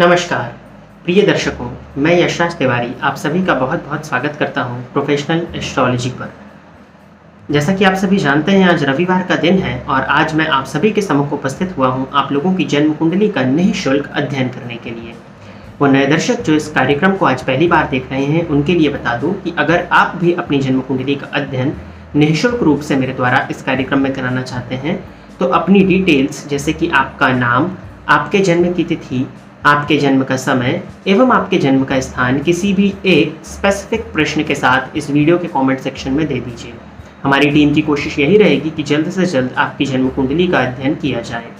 नमस्कार प्रिय दर्शकों, मैं यशराज तिवारी आप सभी का बहुत बहुत स्वागत करता हूं प्रोफेशनल एस्ट्रोलॉजी पर। जैसा कि आप सभी जानते हैं, आज रविवार का दिन है और आज मैं आप सभी के सम्मुख उपस्थित हुआ हूं आप लोगों की जन्म कुंडली का निःशुल्क अध्ययन करने के लिए। वो नए दर्शक जो इस कार्यक्रम को आज पहली बार देख रहे हैं उनके लिए बता दूं कि अगर आप भी अपनी जन्म कुंडली का अध्ययन निःशुल्क रूप से मेरे द्वारा इस कार्यक्रम में कराना चाहते हैं तो अपनी डिटेल्स जैसे कि आपका नाम, आपके जन्म की तिथि, आपके जन्म का समय एवं आपके जन्म का स्थान किसी भी एक स्पेसिफिक प्रश्न के साथ इस वीडियो के कमेंट सेक्शन में दे दीजिए। हमारी टीम की कोशिश यही रहेगी कि जल्द से जल्द आपकी जन्म कुंडली का अध्ययन किया जाए।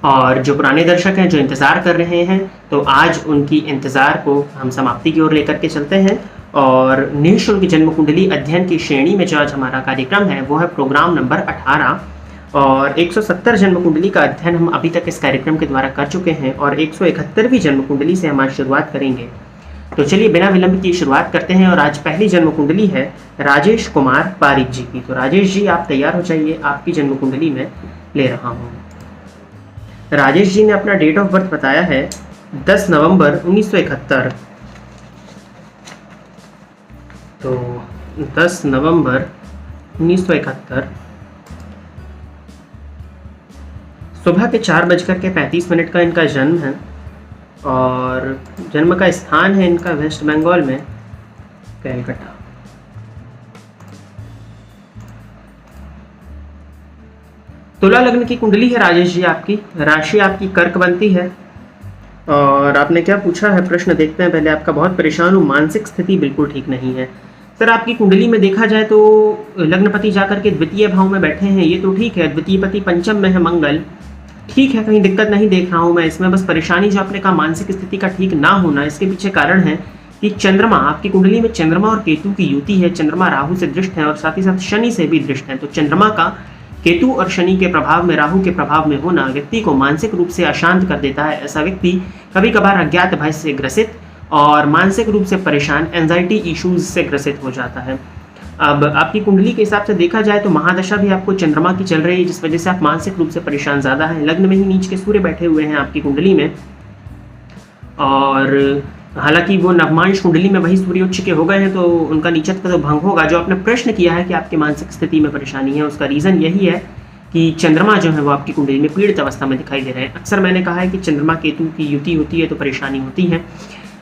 और जो पुराने दर्शक हैं जो इंतज़ार कर रहे हैं तो आज उनकी इंतज़ार को हम समाप्ति की ओर लेकर के चलते हैं और निःशुल्क जन्म कुंडली अध्ययन की श्रेणी में जो आज हमारा कार्यक्रम है वो है प्रोग्राम नंबर 18 और 170 जन्म कुंडली का अध्ययन हम अभी तक इस कार्यक्रम के द्वारा कर चुके हैं और 171वीं जन्म कुंडली से हम आज शुरुआत करेंगे। तो चलिए बिना विलंब की शुरुआत करते हैं और आज पहली जन्म कुंडली है राजेश कुमार पारिक जी की। तो राजेश जी आप तैयार हो जाइए, आपकी जन्म कुंडली में ले रहा हूँ। राजेश जी ने अपना डेट ऑफ बर्थ बताया है 10 नवंबर 1971। तो 10 नवंबर 1971 सुबह के 4:35 का इनका जन्म है और जन्म का स्थान है इनका वेस्ट बंगाल में कैलकाटा। तुला लग्न की कुंडली है राजेश जी आपकी, राशि आपकी कर्क बनती है। और आपने क्या पूछा है प्रश्न देखते हैं पहले। आपका बहुत परेशान हूँ, मानसिक स्थिति बिल्कुल ठीक नहीं है। सर आपकी कुंडली में देखा जाए तो लग्नपति जाकर के द्वितीय भाव में बैठे हैं, ये तो ठीक है। द्वितीय पति पंचम में है मंगल, ठीक है, कहीं दिक्कत नहीं देख रहा हूँ मैं इसमें। बस परेशानी जो आपने कहा मानसिक स्थिति का ठीक ना होना, इसके पीछे कारण है कि चंद्रमा आपकी कुंडली में चंद्रमा और केतु की युति है। चंद्रमा राहु से दृष्ट है और साथ ही साथ शनि से भी दृष्ट है। तो चंद्रमा का केतु और शनि के प्रभाव में, राहु के प्रभाव में होना व्यक्ति को मानसिक रूप से अशांत कर देता है। ऐसा व्यक्ति कभी कभार अज्ञात भय से ग्रसित और मानसिक रूप से परेशान, एंजाइटी इश्यूज से ग्रसित हो जाता है। अब आपकी कुंडली के हिसाब से देखा जाए तो महादशा भी आपको चंद्रमा की चल रही है जिस वजह से आप मानसिक रूप से परेशान ज़्यादा हैं। लग्न में ही नीच के सूर्य बैठे हुए हैं आपकी कुंडली में और हालांकि वो नवमांश कुंडली में वही सूर्य उच्च के हो गए हैं तो उनका नीचत्व तो भंग होगा। जो आपने प्रश्न किया है कि आपकी मानसिक स्थिति में परेशानी है, उसका रीज़न यही है कि चंद्रमा जो है वो आपकी कुंडली में पीड़ित अवस्था में दिखाई दे रहे हैं। अक्सर मैंने कहा है कि चंद्रमा केतु की युति होती है तो परेशानी होती है।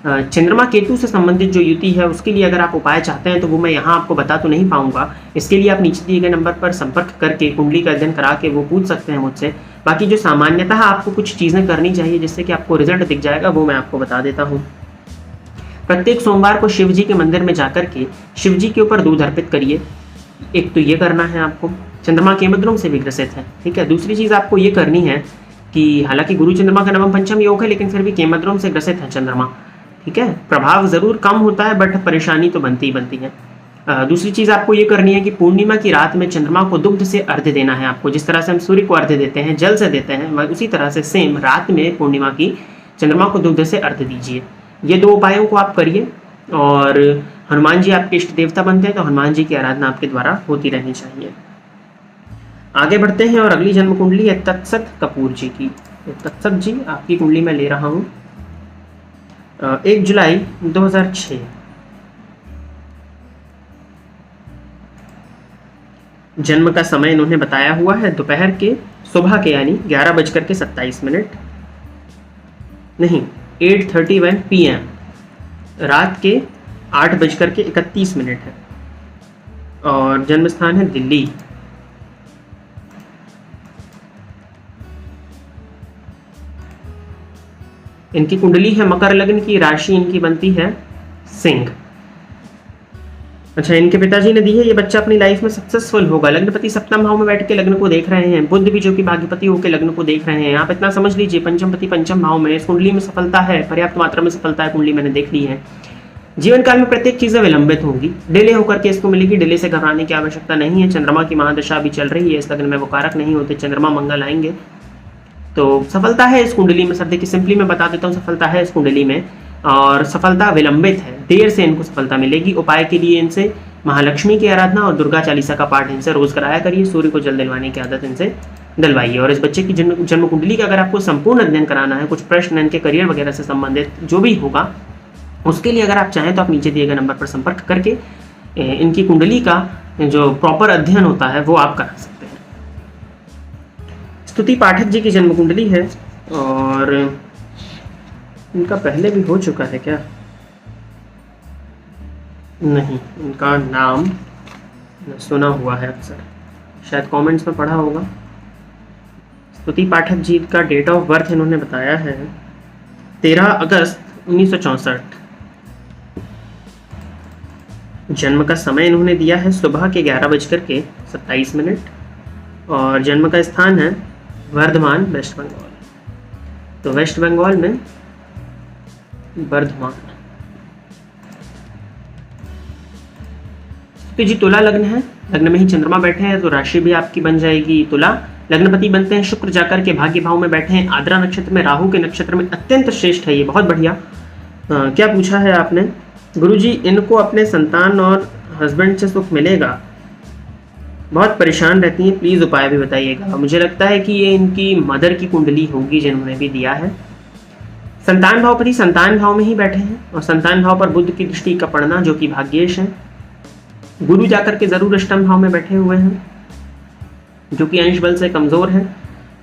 चंद्रमा केतु से संबंधित जो युति है उसके लिए अगर आप उपाय चाहते हैं तो वो मैं यहाँ आपको बता तो नहीं पाऊंगा। इसके लिए आप नीचे दिए गए नंबर पर संपर्क करके कुंडली का अध्ययन करा के वो पूछ सकते हैं मुझसे। बाकी जो सामान्यतः आपको कुछ चीज़ें करनी चाहिए जिससे कि आपको रिजल्ट दिख जाएगा वो मैं आपको बता देता हूँ। प्रत्येक सोमवार को शिव जी के मंदिर में जाकर के शिव जी के ऊपर दूध अर्पित करिए। एक तो ये करना है आपको। चंद्रमा केमद्रोम से भी ग्रसित है, ठीक है। दूसरी चीज़ आपको ये करनी है कि हालांकि गुरु चंद्रमा का नवम पंचम योग है लेकिन फिर भी केमद्रोम से ग्रसित है चंद्रमा, ठीक है। प्रभाव जरूर कम होता है बट परेशानी तो बनती ही बनती है। दूसरी चीज़ आपको ये करनी है कि पूर्णिमा की रात में चंद्रमा को दुग्ध से अर्घ्य देना है आपको। जिस तरह से हम सूर्य को अर्घ्य देते हैं, जल से देते हैं, उसी तरह से सेम रात में पूर्णिमा की चंद्रमा को दुग्ध से अर्घ्य दीजिए। ये दो उपायों को आप करिए। और हनुमान जी आपके इष्ट देवता बनते हैं तो हनुमान जी की आराधना आपके द्वारा होती रहनी चाहिए। आगे बढ़ते हैं और अगली जन्म कुंडली है तत्सत कपूर जी की। तत्सत जी आपकी कुंडली में ले रहा हूँ 1 जुलाई 2006। जन्म का समय इन्होंने बताया हुआ है दोपहर के, सुबह के यानी 11:27 नहीं 8:31 PM, रात के 8:31 है और जन्म स्थान है दिल्ली। इनकी कुंडली है मकर लग्न की, राशि इनकी बनती है सिंह। अच्छा, इनके पिताजी ने दी है ये बच्चा अपनी लाइफ में सक्सेसफुल होगा। लग्नपति सप्तम भाव में बैठ के लग्न को देख रहे हैं, बुध भी जो कि भाग्यपति होकर लग्न को देख रहे हैं। आप इतना समझ लीजिए पंचमपति पंचम भाव में, इस कुंडली में सफलता है, पर्याप्त मात्रा में सफलता है। कुंडली मैंने देख ली है। जीवन काल में प्रत्येक चीजें विलंबित होंगी, डिले होकर के इसको मिलेगी। डिले से घबराने की आवश्यकता नहीं है। चंद्रमा की महादशा भी चल रही है, इस लग्न में वो कारक नहीं होते, चंद्रमा मंगल आएंगे तो सफलता है इस कुंडली में। सर देखिए सिंपली मैं बता देता हूँ, सफलता है इस कुंडली में और सफलता विलंबित है, देर से इनको सफलता मिलेगी। उपाय के लिए इनसे महालक्ष्मी की आराधना और दुर्गा चालीसा का पाठ इनसे रोज कराया करिए। सूर्य को जल दिलवाने की आदत इनसे दिलवाइए। और इस बच्चे की जन्म कुंडली का अगर आपको संपूर्ण अध्ययन कराना है, कुछ प्रश्न इनके करियर वगैरह से संबंधित जो भी होगा, उसके लिए अगर आप चाहें तो आप नीचे दिए गए नंबर पर संपर्क करके इनकी कुंडली का जो प्रॉपर अध्ययन होता है वो आप करा सकते हैं। स्तुति पाठक जी की जन्म कुंडली है और इनका पहले भी हो चुका है क्या? नहीं, इनका नाम सुना हुआ है अक्सर, शायद कमेंट्स में पढ़ा होगा। स्तुति पाठक जी का डेट ऑफ बर्थ इन्होंने बताया है 13 अगस्त 1964। जन्म का समय इन्होंने दिया है सुबह के 11:27 और जन्म का स्थान है वर्धमान, वेस्ट बंगाल। तो वेस्ट बंगाल में वर्धमान। तो जी तुला लग्न है, लग्न में ही चंद्रमा बैठे हैं तो राशि भी आपकी बन जाएगी तुला। लग्नपति बनते हैं शुक्र, जाकर के भाग्य भाव में बैठे हैं आद्रा नक्षत्र में, राहु के नक्षत्र में, अत्यंत श्रेष्ठ है ये, बहुत बढ़िया। क्या पूछा है आपने? गुरुजी इनको अपने संतान और हस्बैंड से सुख मिलेगा, बहुत परेशान रहती हैं, प्लीज उपाय भी बताइएगा। मुझे लगता है कि ये इनकी मदर की कुंडली होगी जिन्होंने भी दिया है। संतान भावपति संतान भाव में ही बैठे हैं और संतान भाव पर बुध की दृष्टि का पड़ना जो कि भाग्येश है। गुरु जाकर के जरूर अष्टम भाव में बैठे हुए हैं जो कि अंश बल से कमजोर है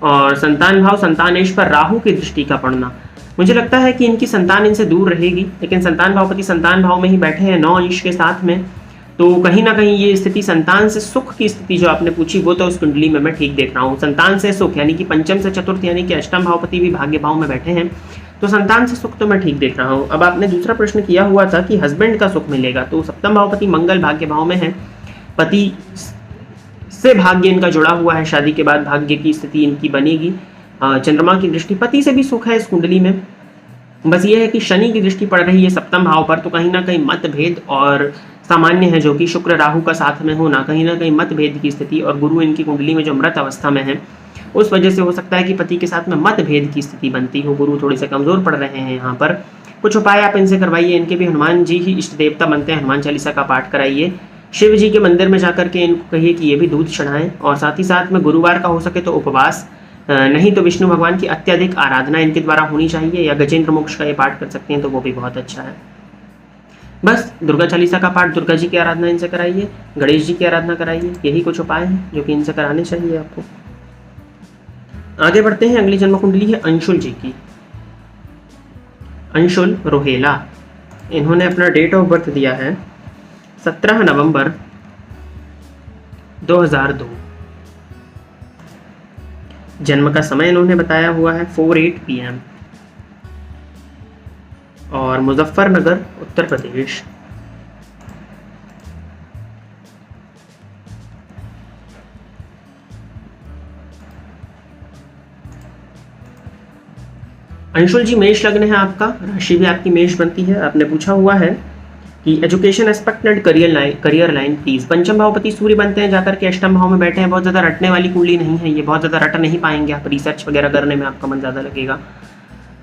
और संतान भाव संतानेश पर राहु की दृष्टि का पड़ना, मुझे लगता है कि इनकी संतान इनसे दूर रहेगी। लेकिन संतान भावपति संतान भाव में ही बैठे हैं 9 अंश के साथ में, तो कहीं ना कहीं ये स्थिति संतान से सुख की स्थिति जो आपने पूछी वो तो उस कुंडली में मैं ठीक देख रहा हूँ। संतान से सुख यानी कि पंचम से चतुर्थ यानी कि अष्टम भावपति भी भाग्य भाव में बैठे हैं, तो संतान से सुख तो मैं ठीक देख रहा हूँ। अब आपने दूसरा प्रश्न किया हुआ था कि हस्बैंड का सुख मिलेगा, तो सप्तम भावपति मंगल भाग्य भाव में है, पति से भाग्य इनका जुड़ा हुआ है, शादी के बाद भाग्य की स्थिति इनकी बनेगी। चंद्रमा की दृष्टि, पति से भी सुख है इस कुंडली में, बस ये है कि शनि की दृष्टि पड़ रही है सप्तम भाव पर, तो कहीं ना कहीं मतभेद और सामान्य है जो कि शुक्र राहु का साथ में होना, कहीं ना कहीं मतभेद की स्थिति, और गुरु इनकी कुंडली में जो मृत अवस्था में है उस वजह से हो सकता है कि पति के साथ में मतभेद की स्थिति बनती हो। गुरु थोड़े से कमजोर पड़ रहे हैं यहाँ पर। कुछ उपाय आप इनसे करवाइए, इनके भी हनुमान जी ही इष्ट देवता बनते हैं, हनुमान चालीसा का पाठ कराइए, शिव जी के मंदिर में जाकर के इनको कहिए कि ये भी दूध चढ़ाएं, और साथ ही साथ में गुरुवार का हो सके तो उपवास, नहीं तो विष्णु भगवान की अत्यधिक आराधना इनके द्वारा होनी चाहिए, या गजेंद्र मोक्ष का ये पाठ कर सकते हैं तो वो भी बहुत अच्छा है। बस दुर्गा चालीसा का पाठ, दुर्गा जी की आराधना इनसे कराइए, गणेश जी की आराधना कराइए, यही कुछ उपाय हैं जो कि इनसे कराने चाहिए आपको। आगे बढ़ते हैं, अगली जन्म कुंडली है अंशुल जी की। अंशुल रोहेला, इन्होंने अपना डेट ऑफ बर्थ दिया है 17 नवंबर 2002। जन्म का समय इन्होंने बताया हुआ है 4:08 PM और मुजफ्फरनगर, उत्तर प्रदेश। अंशुल जी मेष लग्न है आपका, राशि भी आपकी मेष बनती है। आपने पूछा हुआ है कि education aspect and career line please. पंचम भावपति सूर्य बनते हैं, जाकर के अष्टम भाव में बैठे हैं, बहुत ज्यादा रटने वाली कुंडली नहीं है ये, बहुत ज्यादा रट नहीं पाएंगे आप, रिसर्च वगैरह करने में आपका मन ज्यादा लगेगा।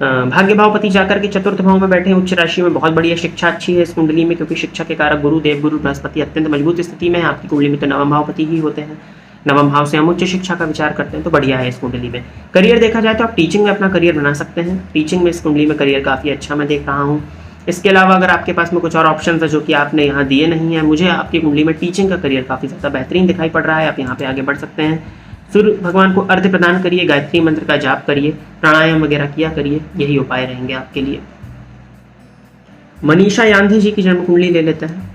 भाग्य भावपति जाकर के चतुर्थ भाव में बैठे हैं, उच्च राशि में, बहुत बढ़िया, शिक्षा अच्छी है इस कुंडली में क्योंकि शिक्षा के कारक गुरु देवगुरु बृहस्पति अत्यंत मजबूत स्थिति में है। आपकी कुंडली में तो नवम भावपति ही होते हैं, नवम भाव से हम उच्च शिक्षा का विचार करते हैं, तो बढ़िया है इस कुंडली में। करियर देखा जाए तो आप टीचिंग में अपना करियर बना सकते हैं, टीचिंग में इस कुंडली में करियर काफी अच्छा मैं देख रहा हूँ। इसके अलावा अगर आपके पास में कुछ और ऑप्शन है जो कि आपने यहाँ दिए नहीं है, मुझे आपकी कुंडली में टीचिंग का करियर काफी ज्यादा बेहतरीन दिखाई पड़ रहा है, आप यहाँ पे आगे बढ़ सकते हैं। सूर्य भगवान को अर्घ्य प्रदान करिए, गायत्री मंत्र का जाप करिए, प्राणायाम वगैरह किया करिए, यही उपाय रहेंगे आपके लिए। मनीषा यांधी जी की जन्म कुंडली ले लेते हैं।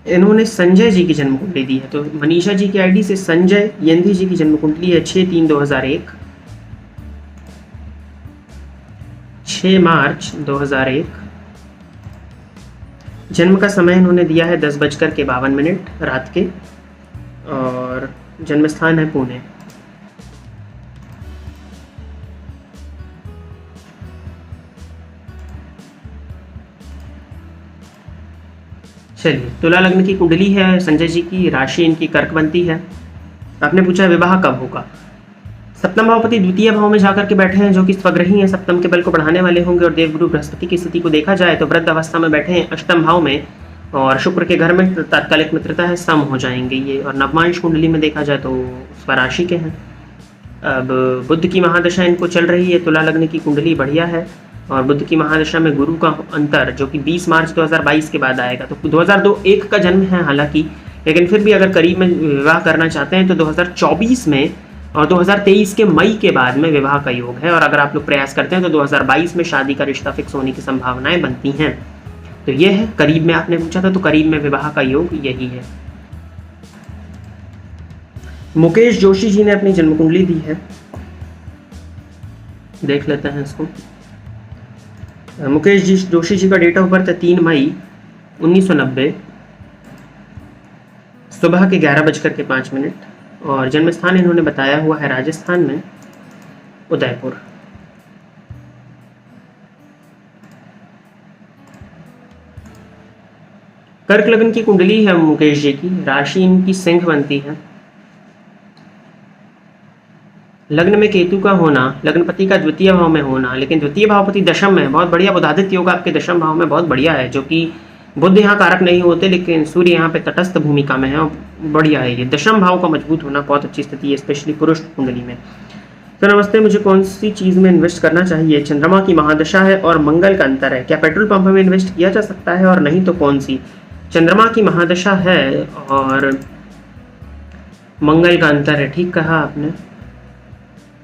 इन्होंने संजय जी की जन्म कुंडली दी है, तो मनीषा जी की आईडी से संजय यांधी जी की जन्म कुंडली है 6/3/2001, 6 मार्च 2001। जन्म का समय इन्होंने दिया है 10:52 रात के, और जन्म स्थान है पुणे। चलिए, तुला लग्न की कुंडली है संजय जी की, राशि इनकी कर्क बनती है। आपने पूछा विवाह कब होगा। सप्तम भावपति द्वितीय भाव में जाकर के बैठे हैं जो कि स्वग्रही हैं, सप्तम के बल को बढ़ाने वाले होंगे, और देवगुरु बृहस्पति की स्थिति को देखा जाए तो वृद्ध अवस्था में बैठे हैं अष्टम भाव में, और शुक्र के घर में तात्कालिक मित्रता है, सम हो जाएंगे ये। और नवमांश कुंडली में देखा जाए तो स्वराशि के हैं। अब बुध की महादशा इनको चल रही है, तुला लग्न की कुंडली बढ़िया है। और बुध की महादशा में गुरु का अंतर जो कि 20 मार्च 2022 के बाद आएगा, तो 2001 का जन्म है हालांकि, लेकिन फिर भी अगर करीब में विवाह करना चाहते हैं तो 2024 में और 2023 के मई के बाद में विवाह का योग है। और अगर आप लोग प्रयास करते हैं तो 2022 में शादी का रिश्ता फिक्स होने की संभावनाएं बनती हैं। तो ये है, करीब में आपने पूछा था तो करीब में विवाह का योग यही है। मुकेश जोशी जी ने अपनी जन्म कुंडली दी है, देख लेते हैं इसको। मुकेश जोशी जी का डेट ऑफ बर्थ है 3 मई 1990 सुबह के 11:05 और जन्म स्थान इन्होंने बताया हुआ है राजस्थान में, उदयपुर। कर्क लग्न की कुंडली है मुकेश जी की, राशि इनकी सिंह बनती है। लग्न में केतु का होना, लग्नपति का द्वितीय भाव में होना, लेकिन द्वितीय भावपति दशम में, बहुत बढ़िया। बुधादित्य योग आपके दशम भाव में बहुत बढ़िया है, जो कि बुध यहाँ कारक नहीं होते लेकिन सूर्य यहाँ पे तटस्थ भूमिका में है और बढ़िया है ये। दशम भाव का मजबूत होना बहुत अच्छी स्थिति है, स्पेशली पुरुष कुंडली में। तो नमस्ते, मुझे कौन सी चीज़ में इन्वेस्ट करना चाहिए? चंद्रमा की महादशा है और मंगल का अंतर है, क्या पेट्रोल पंप में इन्वेस्ट किया जा सकता है और नहीं तो कौन सी? चंद्रमा की महादशा है और मंगल का अंतर है, ठीक कहा आपने।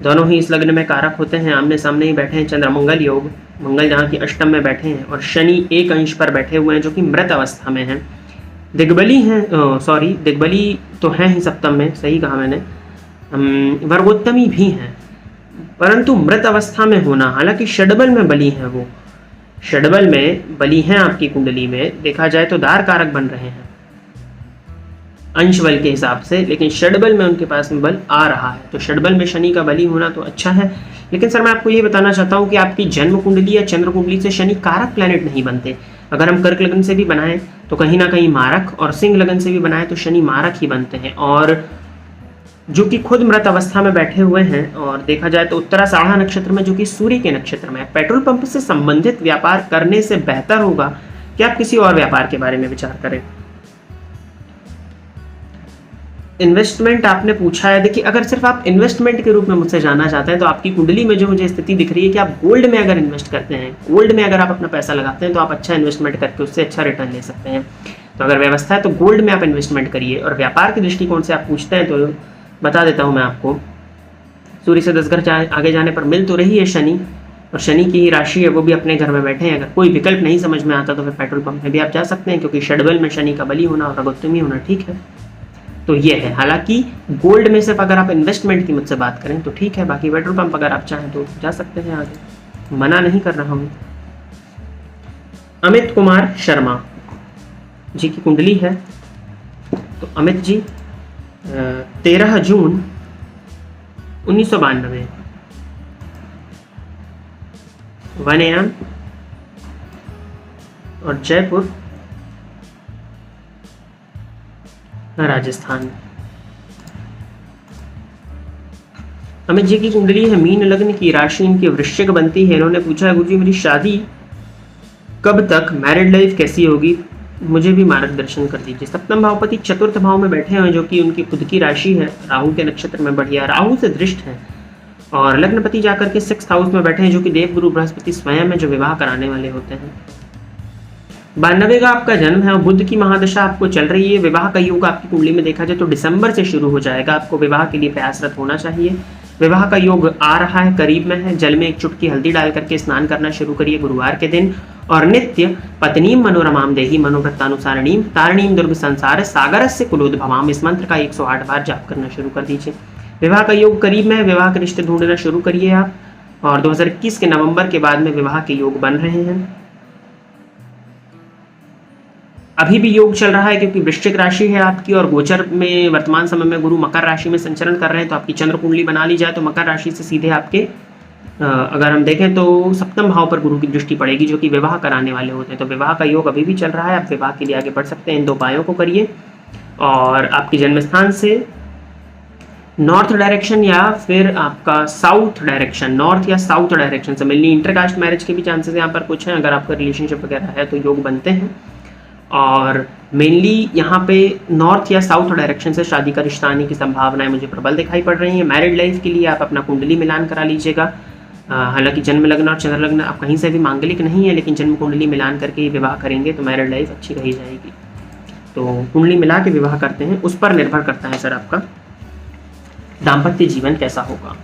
दोनों ही इस लग्न में कारक होते हैं, आमने सामने ही बैठे हैं चंद्र मंगल योग। मंगल जहाँ की अष्टम में बैठे हैं और शनि एक अंश पर बैठे हुए हैं जो कि मृत अवस्था में हैं। दिग्बली हैं, दिग्बली तो हैं ही सप्तम में, सही कहा मैंने। वर्गोत्तमी भी हैं, परंतु मृत अवस्था में होना, हालांकि षडबल में बली हैं, वो षडबल में बली हैं आपकी कुंडली में, देखा जाए तो दार कारक बन रहे हैं अंश बल के हिसाब से, लेकिन षडबल में उनके पास में बल आ रहा है। तो षडबल में शनि का बली होना तो अच्छा है, लेकिन सर मैं आपको ये बताना चाहता हूँ कि आपकी जन्म कुंडली या चंद्र कुंडली से शनि कारक प्लैनेट नहीं बनते। अगर हम कर्क लगन से भी बनाएं तो कहीं ना कहीं मारक, और सिंह लगन से भी बनाएं तो शनि मारक ही बनते हैं, और जो कि खुद मृत अवस्था में बैठे हुए हैं। और देखा जाए तो उत्तराषाढ़ा नक्षत्र में, जो कि सूर्य के नक्षत्र में, पेट्रोल पंप से संबंधित व्यापार करने से बेहतर होगा कि आप किसी और व्यापार के बारे में विचार करें। इन्वेस्टमेंट आपने पूछा है, देखिए अगर सिर्फ आप इन्वेस्टमेंट के रूप में मुझसे जानना चाहते हैं तो आपकी कुंडली में जो मुझे स्थिति दिख रही है कि आप गोल्ड में अगर इन्वेस्ट करते हैं, गोल्ड में अगर आप अपना पैसा लगाते हैं तो आप अच्छा इन्वेस्टमेंट करके उससे अच्छा रिटर्न ले सकते हैं। तो अगर व्यवस्था है तो गोल्ड में आप इन्वेस्टमेंट करिए। और व्यापार के दृष्टिकोण से आप पूछते हैं तो बता देता हूँ मैं आपको, सूर्य से 10 घर आगे जाने पर मिल तो रही है शनि, और शनि की ही राशि है, वो भी अपने घर में बैठे हैं। अगर कोई विकल्प नहीं समझ में आता तो फिर पेट्रोल पंप में भी आप जा सकते हैं, क्योंकि षडबल में शनि का बली होना और रगोत्तमी होना ठीक है। तो ये है, हालांकि गोल्ड में सिर्फ अगर आप इन्वेस्टमेंट की मुझसे बात करें तो ठीक है, बाकी पेट्रोल पंप अगर आप चाहें तो जा सकते हैं आगे, मना नहीं कर रहा हूँ। अमित कुमार शर्मा जी की कुंडली है, तो अमित जी 13 जून 1992 1 AM और जयपुर राजस्थान। अमित जी की कुंडली है मीन लग्न की, राशि इनकी वृश्चिक बनती है। इन्होंने पूछा है गुरुजी मेरी शादी कब तक, मैरिड लाइफ कैसी होगी, मुझे भी मार्गदर्शन कर दीजिए। सप्तम भावपति चतुर्थ भाव में बैठे हैं जो कि उनकी खुद की राशि है, राहु के नक्षत्र में बढ़िया, राहु से दृष्ट है। और लग्नपति जाकर के 6th हाउस में बैठे हैं जो कि देवगुरु बृहस्पति स्वयं है, जो विवाह कराने वाले होते हैं। 92 का आपका जन्म है और बुध की महादशा आपको चल रही है। विवाह का योग आपकी कुंडली में देखा जाए तो दिसंबर से शुरू हो जाएगा, आपको विवाह के लिए प्रयासरत होना चाहिए। विवाह का योग आ रहा है, करीब में है। जल में एक चुटकी हल्दी डाल करके स्नान करना शुरू करिए गुरुवार के दिन, और नित्य पत्नीम मनोरमाम देही मनोवृत्तानुसारणीम तारणीम दुर्ग संसार सागर से कुलोद्भवाम, इस मंत्र का 108 बार जाप करना शुरू कर दीजिए। विवाह का योग करीब में है, विवाह के रिश्ते ढूंढना शुरू करिए आप, और 2021 के नवंबर के बाद में विवाह के योग बन रहे हैं। अभी भी योग चल रहा है क्योंकि वृश्चिक राशि है आपकी, और गोचर में वर्तमान समय में गुरु मकर राशि में संचरण कर रहे हैं। तो आपकी चंद्र कुंडली बना ली जाए तो मकर राशि से सीधे आपके अगर हम देखें तो सप्तम भाव पर गुरु की दृष्टि पड़ेगी जो कि विवाह कराने वाले होते हैं। तो विवाह का योग अभी भी चल रहा है, आप विवाह के लिए आगे बढ़ सकते हैं। इन 2 उपायों को करिए, और आपके जन्म स्थान से नॉर्थ डायरेक्शन या फिर आपका साउथ डायरेक्शन, नॉर्थ या साउथ डायरेक्शन से मिलनी। इंटरकास्ट मैरिज के भी चांसेस यहाँ पर कुछ हैं, अगर आपका रिलेशनशिप वगैरह है तो योग बनते हैं। और मेनली यहाँ पे नॉर्थ या साउथ डायरेक्शन से शादी का रिश्ता आने की संभावनाएं मुझे प्रबल दिखाई पड़ रही हैं। मैरिड लाइफ के लिए आप अपना कुंडली मिलान करा लीजिएगा। हालांकि जन्म लग्न और चंद्र लग्न आप कहीं से भी मांगलिक नहीं है, लेकिन जन्म कुंडली मिलान करके विवाह करेंगे तो मैरिड लाइफ अच्छी रही जाएगी। तो कुंडली मिला के विवाह करते हैं, उस पर निर्भर करता है सर आपका दाम्पत्य जीवन कैसा होगा।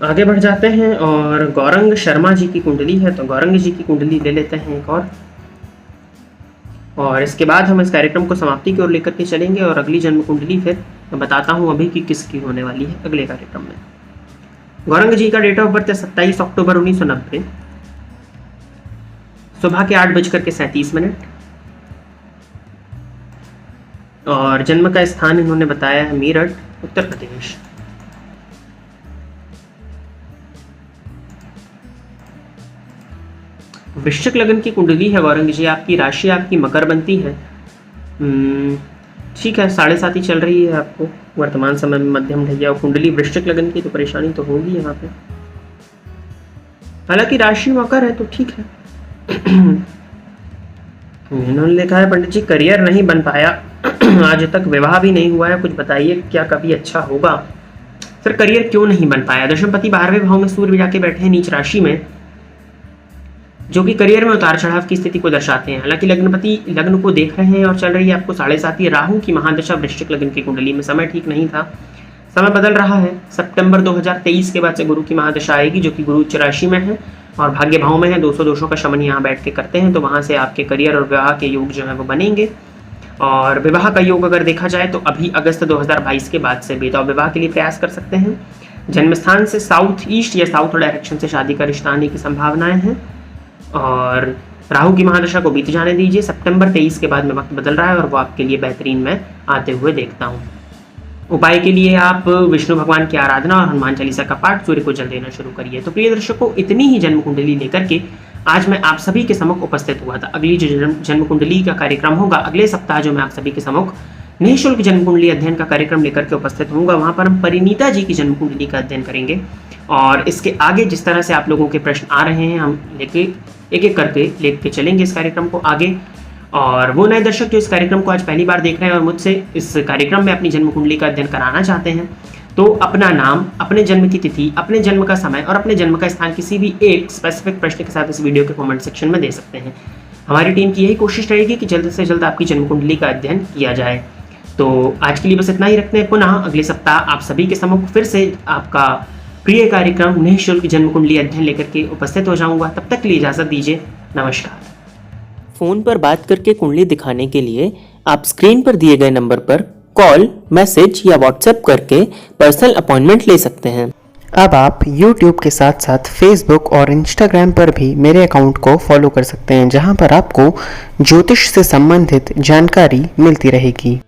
आगे बढ़ जाते हैं और गौरंग शर्मा जी की कुंडली है, तो गौरंग जी की कुंडली ले लेते हैं एक और इसके बाद हम इस कार्यक्रम को समाप्ति की ओर लेकर के चलेंगे और अगली जन्म कुंडली फिर मैं बताता हूं अभी कि किसकी होने वाली है अगले कार्यक्रम में। गौरंग जी का डेट ऑफ बर्थ है 27 अक्टूबर 1990, सुबह के 8:37 और जन्म का स्थान इन्होंने बताया है मेरठ, उत्तर प्रदेश। वृश्चिक लग्न की कुंडली है गौरंग जी, आपकी राशि आपकी मकर बनती है। ठीक है, 7.5 ही चल रही है आपको वर्तमान समय में मध्यम ढैया, और कुंडली वृश्चिक लग्न की तो परेशानी तो होगी यहाँ पे। हालांकि राशि मकर है तो ठीक है। इन्होंने लिखा है पंडित जी करियर नहीं बन पाया आज तक, विवाह भी नहीं हुआ है, कुछ बताइए क्या कभी अच्छा होगा। सर करियर क्यों नहीं बन पाया? दशमपति 12वें भाव में सूर्य जाके बैठे हैं नीच राशि में, जो कि करियर में उतार चढ़ाव की स्थिति को दर्शाते हैं। हालांकि लग्नपति लग्न को देख रहे हैं और चल रही है आपको 7.5 राहु की महादशा वृश्चिक लग्न की कुंडली में। समय ठीक नहीं था, समय बदल रहा है। सितंबर 2023 के बाद से गुरु की महादशा आएगी, जो कि गुरु उच्च राशि में है और भाग्य भाव में है। 200 दोषों का शमन यहाँ बैठ के करते हैं, तो वहां से आपके करियर और विवाह के योग जो है वो बनेंगे। और विवाह का योग अगर देखा जाए तो अभी अगस्त 2022 के बाद से बेटा विवाह के लिए प्रयास कर सकते हैं। जन्म स्थान से साउथ ईस्ट या साउथ डायरेक्शन से शादी का रिश्ता आने की संभावनाएं हैं और राहु की महादशा को बीत जाने दीजिए। सितंबर 23 के बाद में वक्त बदल रहा है और वो आपके लिए बेहतरीन मैं आते हुए देखता हूँ। उपाय के लिए आप विष्णु भगवान की आराधना और हनुमान चालीसा का पाठ सूर्य को जल देना शुरू करिए। तो प्रिय दर्शकों, इतनी ही जन्म कुंडली लेकर के आज मैं आप सभी के सम्मुख उपस्थित हुआ था। अगली जो जन्म कुंडली का कार्यक्रम होगा अगले सप्ताह, जो मैं आप सभी के सम्मुख निःशुल्क जन्म कुंडली अध्ययन का कार्यक्रम लेकर के उपस्थित होऊंगा। वहां पर हम परिणीता जी की जन्म कुंडली का अध्ययन करेंगे और इसके आगे जिस तरह से आप लोगों के प्रश्न आ रहे हैं हम लेके एक एक करके लेके चलेंगे इस कार्यक्रम को आगे। और वो नए दर्शक जो इस कार्यक्रम को आज पहली बार देख रहे हैं और मुझसे इस कार्यक्रम में अपनी जन्म कुंडली का अध्ययन कराना चाहते हैं, तो अपना नाम, अपने जन्म की तिथि, अपने जन्म का समय और अपने जन्म का स्थान किसी भी एक स्पेसिफिक प्रश्न के साथ इस वीडियो के कमेंट सेक्शन में दे सकते हैं। हमारी टीम की यही कोशिश रहेगी कि जल्द से जल्द आपकी जन्म कुंडली का अध्ययन किया जाए। तो आज के लिए बस इतना ही रखते हैं। पुनः अगले सप्ताह आप सभी के सम्मुख फिर से आपका प्रिय कार्यक्रम निःशुल्क जन्म कुंडली अध्ययन लेकर के उपस्थित हो जाऊंगा। तब तक के लिए इजाजत दीजिए, नमस्कार। फ़ोन पर बात करके कुंडली दिखाने के लिए आप स्क्रीन पर दिए गए नंबर पर कॉल, मैसेज या व्हाट्सएप करके पर्सनल अपॉइंटमेंट ले सकते हैं। अब आप YouTube के साथ साथ Facebook और Instagram पर भी मेरे अकाउंट को फॉलो कर सकते हैं, जहां पर आपको ज्योतिष से संबंधित जानकारी मिलती रहेगी।